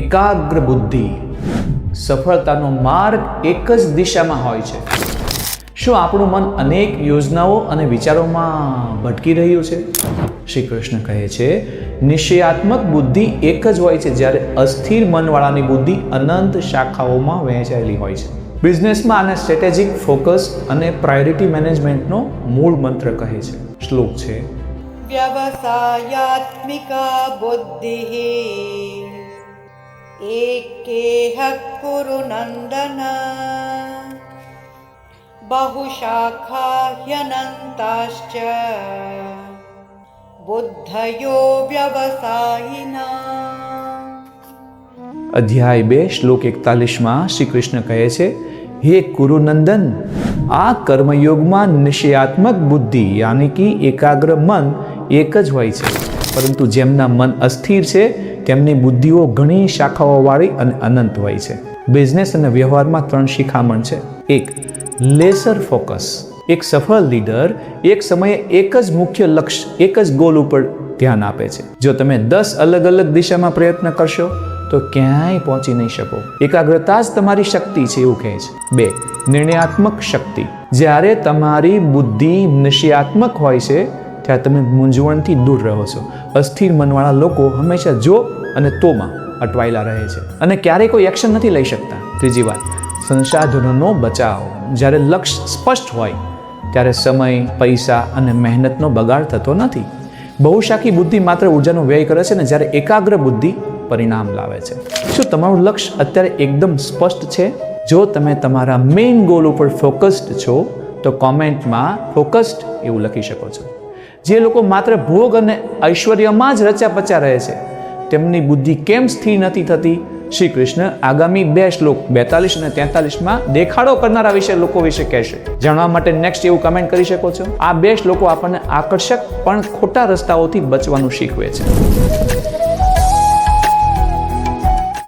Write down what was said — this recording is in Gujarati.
એકાગ્ર બુદ્ધિ, સફળતાનો માર્ગ એક જ દિશામાં હોય છે. શું આપણું મન અનેક યોજનાઓ અને વિચારોમાં ભટકી રહ્યું છે? શ્રી કૃષ્ણ કહે છે, નિશ્ચયાત્મક બુદ્ધિ એક જ હોય છે, જ્યારે અસ્થિર મનવાળાની બુદ્ધિ અનંત શાખાઓમાં વહેંચાયેલી હોય છે. બિઝનેસમાં આને સ્ટ્રેટેજિક ફોકસ અને પ્રાયોરિટી મેનેજમેન્ટનો મૂળ મંત્ર કહે છે. શ્લોક છે, વ્યવસાયાત્મિકા બુદ્ધિઃ એકેહ કુરુ નંદન બહુશાખા હ્યનંતાશ્ચ બુદ્ધયો વ્યવસાયિના. અધ્યાય 2 શ્લોક 41માં શ્રી કૃષ્ણ કહે છે, હે કુરુનંદન, આ કર્મયોગમાં નિશ્ચયાત્મક બુદ્ધિ યાની કે એકાગ્ર મન એક જ હોય છે, પરંતુ જેમના મન અસ્થિર છે તેમની બુદ્ધિઓ ઘણી શાખાઓવાળી અને અનંત હોય છે. બિઝનેસ અને વ્યવહારમાં 3 શિખામણ છે. 1. Laser focus. એક સફળ લીડર એક સમયે એક જ મુખ્ય લક્ષ્ય, એક જ ગોલ ઉપર ધ્યાન આપે છે. જો તમે 10 અલગ અલગ દિશામાં પ્રયત્ન કરશો તો ક્યાંય પહોંચી નહીં શકો. એકાગ્રતા જ તમારી શક્તિ છે, એવું કહે છે. 2. નિર્ણયાત્મક શક્તિ. જ્યારે તમારી બુદ્ધિ નિશ્ચયાત્મક હોય છે ત્યારે તમે મૂંઝવણથી દૂર રહો છો. અસ્થિર મનવાળા લોકો હંમેશા જો અને તોમાં અટવાયેલા રહે છે અને ક્યારેય કોઈ એક્શન નથી લઈ શકતા. 3જી વાત, સંસાધનોનો બચાવ. જ્યારે લક્ષ્ય સ્પષ્ટ હોય ત્યારે સમય, પૈસા અને મહેનતનો બગાડ થતો નથી. બહુશાખી બુદ્ધિ માત્ર ઉર્જાનો વ્યય કરે છે ને જ્યારે એકાગ્ર બુદ્ધિ પરિણામ લાવે છે. શું તમારું લક્ષ્ય અત્યારે એકદમ સ્પષ્ટ છે? જો તમે તમારા મેઇન ગોલ ઉપર ફોકસ્ડ છો તો કોમેન્ટમાં ફોકસ્ડ એવું લખી શકો છો. જે લોકો માત્ર ભોગ અને ઐશ્વર્યમાં જ રચ્યા પચ્યા રહે છે તેમની બુદ્ધિ કેમ સ્થિર નથી થતી? શ્રી કૃષ્ણ આગામી 2 શ્લોક 42 અને 43માં દેખાડો કરનારા લોકો વિશે કહેશે. જાણવા માટે નેક્સ્ટ એવું કમેન્ટ કરી શકો છો. આ 2 શ્લોકો આપણને આકર્ષક પણ ખોટા રસ્તાઓથી બચવાનું શીખવે છે.